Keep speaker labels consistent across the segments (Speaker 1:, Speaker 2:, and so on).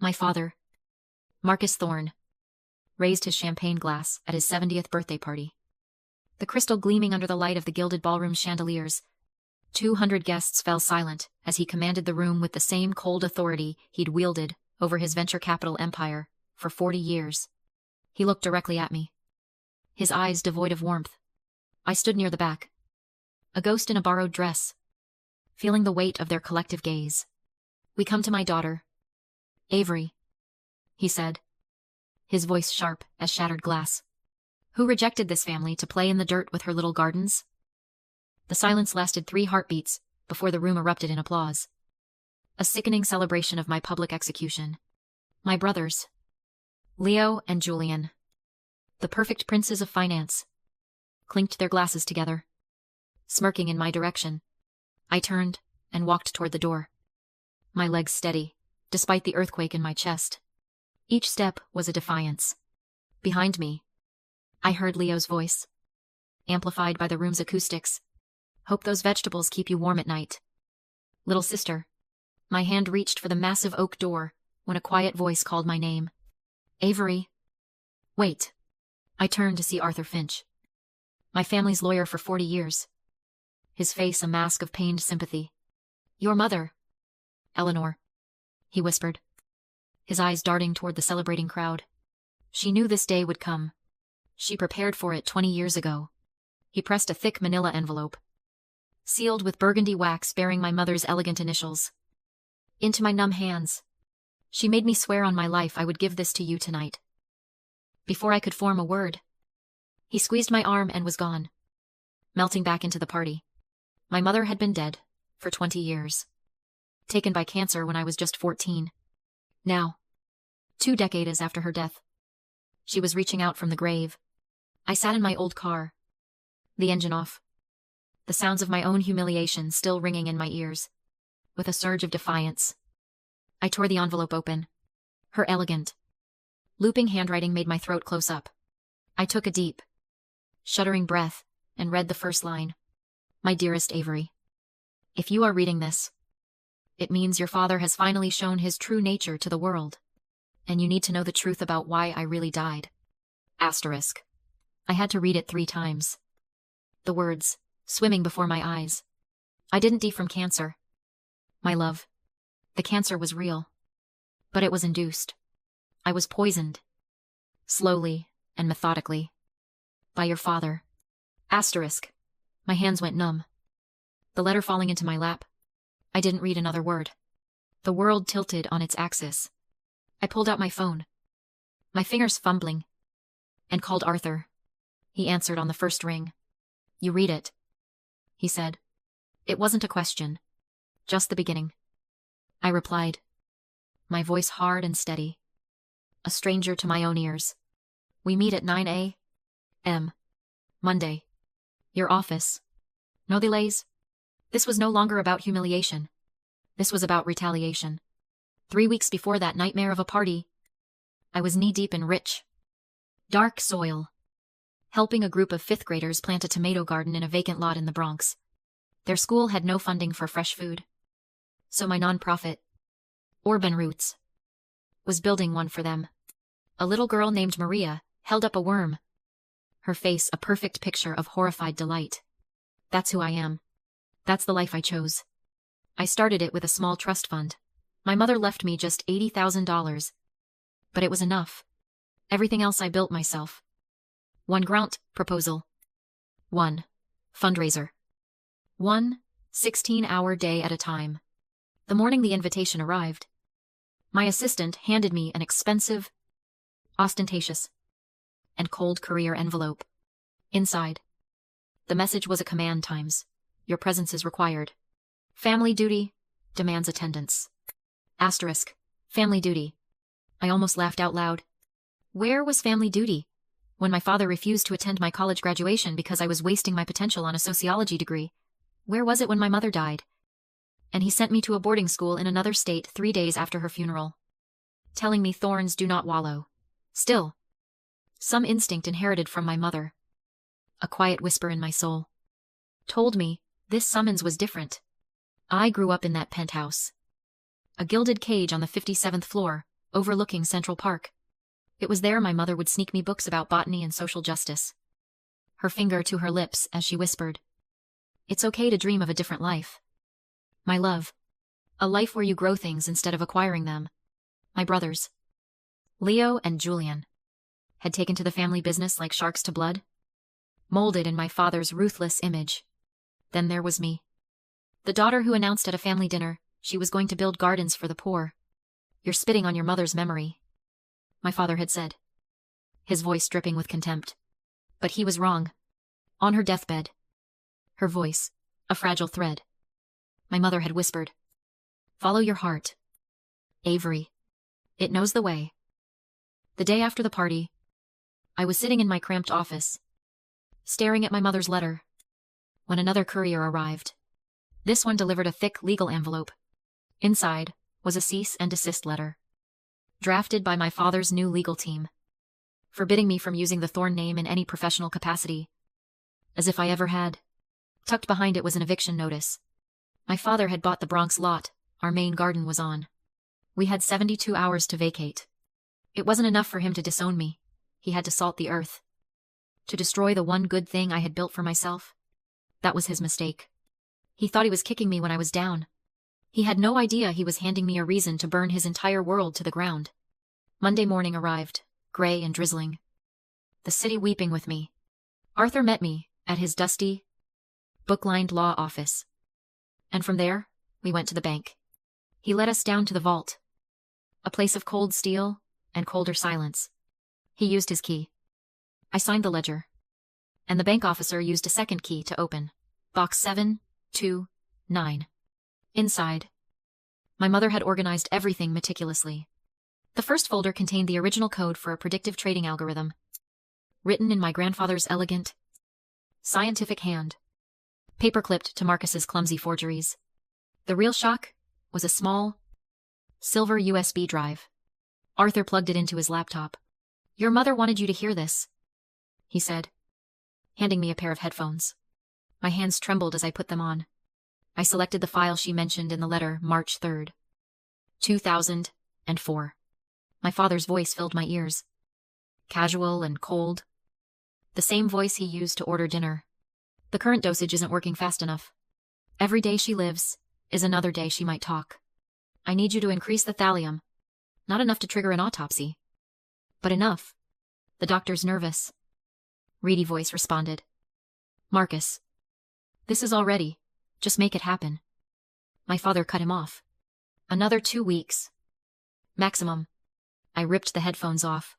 Speaker 1: My father, Marcus Thorne, raised his champagne glass at his 70th birthday party. The crystal gleaming under the light of the gilded ballroom chandeliers. 200 guests fell silent as he commanded the room with the same cold authority he'd wielded over his venture capital empire for 40 years. He looked directly at me, his eyes devoid of warmth. I stood near the back, a ghost in a borrowed dress, feeling the weight of their collective gaze. "We come to my daughter, Avery," he said, his voice sharp as shattered glass, "who rejected this family to play in the dirt with her little gardens." The silence lasted 3 heartbeats before the room erupted in applause. A sickening celebration of my public execution. My brothers, Leo and Julian, the perfect princes of finance, clinked their glasses together, smirking in my direction. I turned and walked toward the door, my legs steady, despite the earthquake in my chest. Each step was a defiance. Behind me, I heard Leo's voice, amplified by the room's acoustics. "Hope those vegetables keep you warm at night, little sister." My hand reached for the massive oak door when a quiet voice called my name. "Avery." "Wait." I turned to see Arthur Finch, my family's lawyer for 40 years, his face a mask of pained sympathy. "Your mother, Eleanor," he whispered, his eyes darting toward the celebrating crowd. "She knew this day would come. She prepared for it 20 years ago." He pressed a thick manila envelope, sealed with burgundy wax bearing my mother's elegant initials, into my numb hands. "She made me swear on my life I would give this to you tonight." Before I could form a word, he squeezed my arm and was gone, melting back into the party. My mother had been dead for 20 years, taken by cancer when I was just 14. Now, 2 decades after her death, she was reaching out from the grave. I sat in my old car, the engine off, the sounds of my own humiliation still ringing in my ears. With a surge of defiance, I tore the envelope open. Her elegant, looping handwriting made my throat close up. I took a deep, shuddering breath and read the first line. "My dearest Avery, if you are reading this, it means your father has finally shown his true nature to the world, and you need to know the truth about why I really died. Asterisk." I had to read it 3 times, the words swimming before my eyes. I didn't die from cancer, my love. The cancer was real, but it was induced. I was poisoned, slowly and methodically, by your father. Asterisk. My hands went numb, the letter falling into my lap. I didn't read another word. The world tilted on its axis. I pulled out my phone, my fingers fumbling, and called Arthur. He answered on the first ring. "You read it," he said. It wasn't a question, just the beginning. I replied, my voice hard and steady, a stranger to my own ears. "We meet at 9 a.m. Monday. Your office. No delays." This was no longer about humiliation. This was about retaliation. 3 weeks before that nightmare of a party, I was knee-deep in rich, dark soil, helping a group of 5th graders plant a tomato garden in a vacant lot in the Bronx. Their school had no funding for fresh food, so my nonprofit, Urban Roots, was building one for them. A little girl named Maria held up a worm, her face a perfect picture of horrified delight. That's who I am. That's the life I chose. I started it with a small trust fund. My mother left me just $80,000, but it was enough. Everything else I built myself. 1 grant proposal, 1 fundraiser, 1 16-hour day at a time. The morning the invitation arrived, my assistant handed me an expensive, ostentatious, and cold career envelope. Inside, the message was a command times. "Your presence is required. Family duty demands attendance." Asterisk. Family duty. I almost laughed out loud. Where was family duty when my father refused to attend my college graduation because I was wasting my potential on a sociology degree? Where was it when my mother died, and he sent me to a boarding school in another state 3 days after her funeral, telling me thorns do not wallow? Still, some instinct inherited from my mother, a quiet whisper in my soul, told me this summons was different. I grew up in that penthouse, a gilded cage on the 57th floor, overlooking Central Park. It was there my mother would sneak me books about botany and social justice. Her finger to her lips as she whispered, "It's okay to dream of a different life. My love. A life where you grow things instead of acquiring them." My brothers, Leo and Julian, had taken to the family business like sharks to blood, molded in my father's ruthless image. Then there was me, the daughter who announced at a family dinner she was going to build gardens for the poor. "You're spitting on your mother's memory," my father had said, his voice dripping with contempt. But he was wrong. On her deathbed, her voice, a fragile thread, my mother had whispered, "Follow your heart, Avery. It knows the way." The day after the party, I was sitting in my cramped office, staring at my mother's letter, when another courier arrived. This one delivered a thick legal envelope. Inside was a cease and desist letter, drafted by my father's new legal team, forbidding me from using the Thorn name in any professional capacity. As if I ever had. Tucked behind it was an eviction notice. My father had bought the Bronx lot our main garden was on. We had 72 hours to vacate. It wasn't enough for him to disown me. He had to salt the earth. To destroy the one good thing I had built for myself. That was his mistake. He thought he was kicking me when I was down. He had no idea he was handing me a reason to burn his entire world to the ground. Monday morning arrived, gray and drizzling. The city weeping with me. Arthur met me at his dusty, book-lined law office. And from there, we went to the bank. He led us down to the vault. A place of cold steel and colder silence. He used his key. I signed the ledger. And the bank officer used a second key to open. Box 729. Inside, my mother had organized everything meticulously. The first folder contained the original code for a predictive trading algorithm, written in my grandfather's elegant, scientific hand, paperclipped to Marcus's clumsy forgeries. The real shock was a small, silver USB drive. Arthur plugged it into his laptop. "Your mother wanted you to hear this," he said, handing me a pair of headphones. My hands trembled as I put them on. I selected the file she mentioned in the letter, March 3rd, 2004. My father's voice filled my ears. Casual and cold. The same voice he used to order dinner. "The current dosage isn't working fast enough. Every day she lives is another day she might talk. I need you to increase the thallium. Not enough to trigger an autopsy, but enough." "The doctor's nervous," reedy voice responded. "Marcus, this is all ready. Just make it happen." My father cut him off. "Another 2 weeks. Maximum." I ripped the headphones off.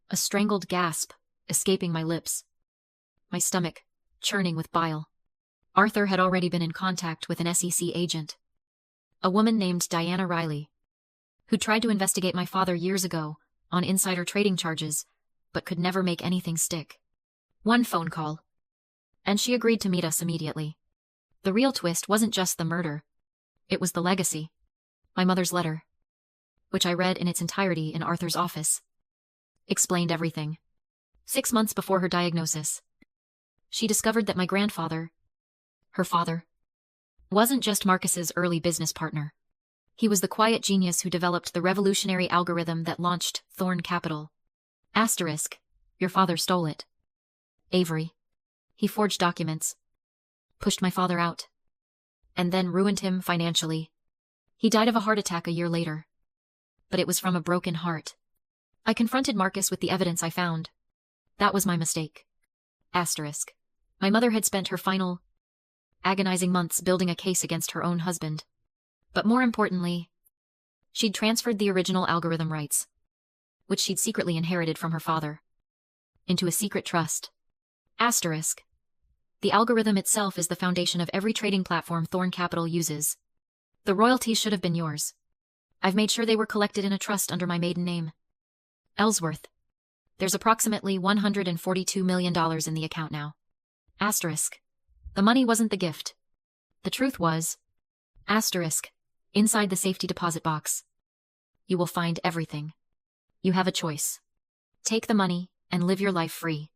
Speaker 1: A strangled gasp escaping my lips. My stomach churning with bile. Arthur had already been in contact with an SEC agent. A woman named Diana Riley, who tried to investigate my father years ago on insider trading charges, but could never make anything stick. One phone call, and she agreed to meet us immediately. The real twist wasn't just the murder. It was the legacy. My mother's letter, which I read in its entirety in Arthur's office, explained everything. 6 months before her diagnosis, she discovered that my grandfather, her father, wasn't just Marcus's early business partner. He was the quiet genius who developed the revolutionary algorithm that launched Thorn Capital. Asterisk, your father stole it. Avery. He forged documents, pushed my father out, and then ruined him financially. He died of a heart attack a year later. But it was from a broken heart. I confronted Marcus with the evidence I found. That was my mistake. Asterisk. My mother had spent her final, agonizing months building a case against her own husband. But more importantly, she'd transferred the original algorithm rights, which she'd secretly inherited from her father, into a secret trust. Asterisk. The algorithm itself is the foundation of every trading platform Thorn Capital uses. The royalties should have been yours. I've made sure they were collected in a trust under my maiden name, Ellsworth. There's approximately $142 million in the account now. Asterisk. The money wasn't the gift. The truth was, asterisk, inside the safety deposit box. You will find everything. You have a choice. Take the money and live your life free.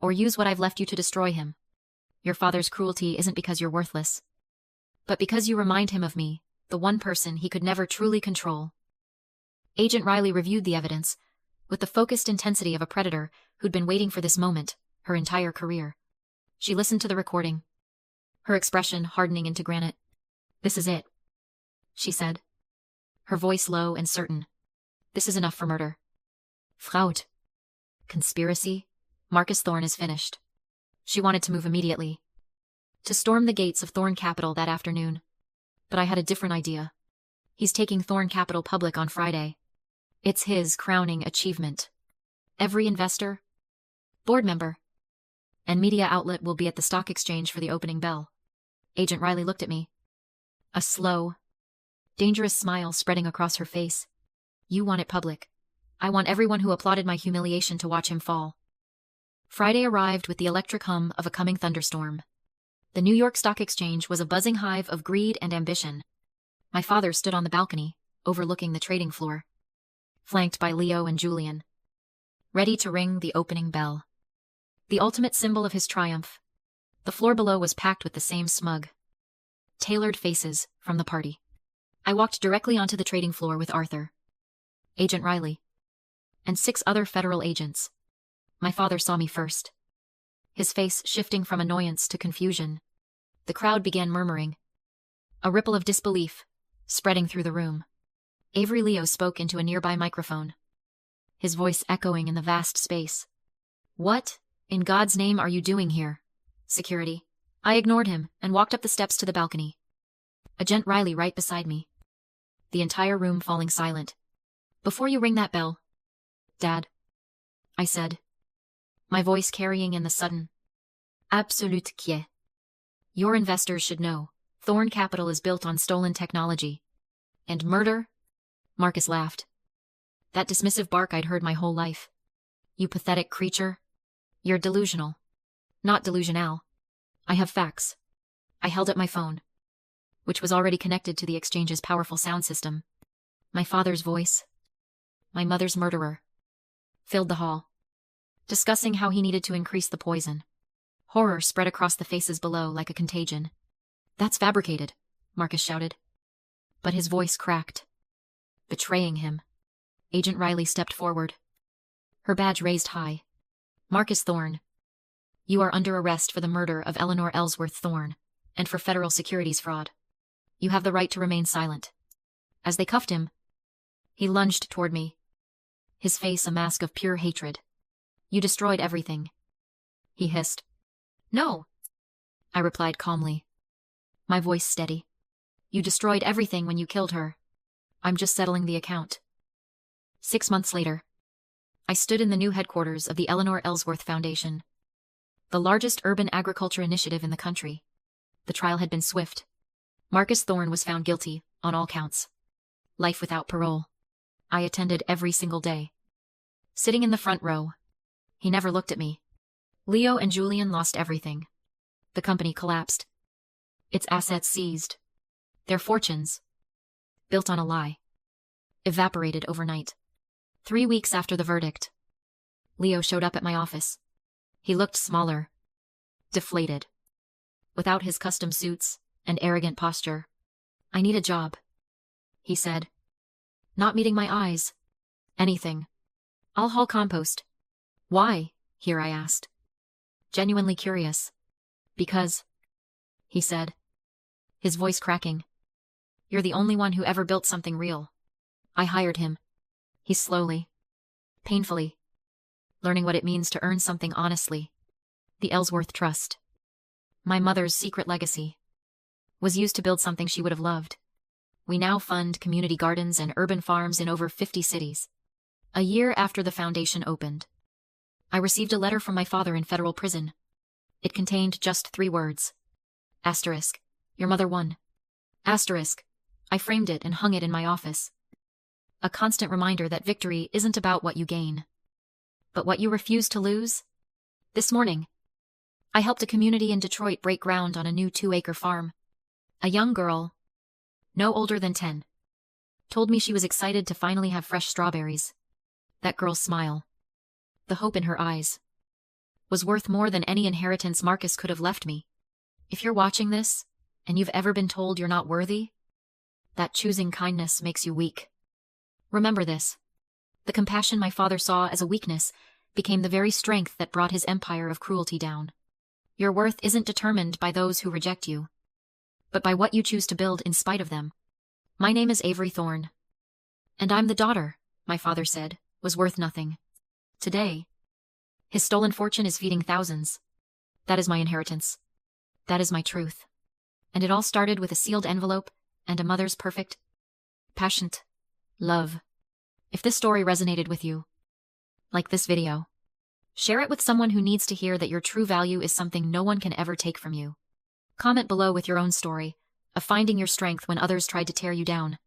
Speaker 1: Or use what I've left you to destroy him. Your father's cruelty isn't because you're worthless, but because you remind him of me, the one person he could never truly control. Agent Riley reviewed the evidence with the focused intensity of a predator who'd been waiting for this moment her entire career. She listened to the recording, her expression hardening into granite. "This is it," she said, her voice low and certain. "This is enough for murder. Fraud. Conspiracy. Marcus Thorne is finished." She wanted to move immediately, to storm the gates of Thorne Capital that afternoon. But I had a different idea. He's taking Thorne Capital public on Friday. It's his crowning achievement. Every investor, board member, and media outlet will be at the stock exchange for the opening bell. Agent Riley looked at me, a slow, dangerous smile spreading across her face. "You want it public. I want everyone who applauded my humiliation to watch him fall." Friday arrived with the electric hum of a coming thunderstorm. The New York Stock Exchange was a buzzing hive of greed and ambition. My father stood on the balcony, overlooking the trading floor, flanked by Leo and Julian, ready to ring the opening bell. The ultimate symbol of his triumph. The floor below was packed with the same smug, tailored faces from the party. I walked directly onto the trading floor with Arthur, Agent Riley, and 6 other federal agents. My father saw me first, his face shifting from annoyance to confusion. The crowd began murmuring, a ripple of disbelief spreading through the room. Avery Leo spoke into a nearby microphone, his voice echoing in the vast space. "What, in God's name, are you doing here? Security." I ignored him and walked up the steps to the balcony, Agent Riley right beside me, the entire room falling silent. "Before you ring that bell, Dad," I said, my voice carrying in the sudden, absolute quiet. "Your investors should know Thorne Capital is built on stolen technology. And murder?" Marcus laughed. That dismissive bark I'd heard my whole life. "You pathetic creature. You're delusional." "Not delusional. I have facts." I held up my phone, which was already connected to the exchange's powerful sound system. My father's voice, my mother's murderer, filled the hall, discussing how he needed to increase the poison. Horror spread across the faces below like a contagion. "That's fabricated," Marcus shouted. But his voice cracked. "Betraying him." Agent Riley stepped forward, her badge raised high. "Marcus Thorne, you are under arrest for the murder of Eleanor Ellsworth Thorne, and for federal securities fraud. You have the right to remain silent." As they cuffed him, he lunged toward me, his face a mask of pure hatred. "You destroyed everything," he hissed. "No," I replied calmly, my voice steady. "You destroyed everything when you killed her. I'm just settling the account." 6 months later, I stood in the new headquarters of the Eleanor Ellsworth Foundation, the largest urban agriculture initiative in the country. The trial had been swift. Marcus Thorne was found guilty on all counts. Life without parole. I attended every single day, sitting in the front row. He never looked at me. Leo and Julian lost everything. The company collapsed, its assets seized, their fortunes, built on a lie, evaporated overnight. 3 weeks after the verdict, Leo showed up at my office. He looked smaller, deflated, without his custom suits and arrogant posture. "I need a job," he said, not meeting my eyes. "Anything. I'll haul compost." "Why?" here I asked, genuinely curious. "Because," he said, his voice cracking, "you're the only one who ever built something real. I hired him." He slowly, painfully, learning what it means to earn something honestly. The Ellsworth Trust, my mother's secret legacy, was used to build something she would have loved. We now fund community gardens and urban farms in over 50 cities. A year after the foundation opened, I received a letter from my father in federal prison. It contained just 3 words. Asterisk, your mother won. Asterisk. I framed it and hung it in my office. A constant reminder that victory isn't about what you gain, but what you refuse to lose. This morning, I helped a community in Detroit break ground on a new 2-acre farm. A young girl, no older than 10, told me she was excited to finally have fresh strawberries. That girl's smile, the hope in her eyes, was worth more than any inheritance Marcus could have left me. If you're watching this, and you've ever been told you're not worthy, that choosing kindness makes you weak. Remember this. The compassion my father saw as a weakness became the very strength that brought his empire of cruelty down. Your worth isn't determined by those who reject you, but by what you choose to build in spite of them. My name is Avery Thorne. And I'm the daughter, my father said, was worth nothing. Today, his stolen fortune is feeding thousands. That is my inheritance. That is my truth. And it all started with a sealed envelope and a mother's perfect, passionate love. If this story resonated with you, like this video, share it with someone who needs to hear that your true value is something no one can ever take from you. Comment below with your own story of finding your strength when others tried to tear you down.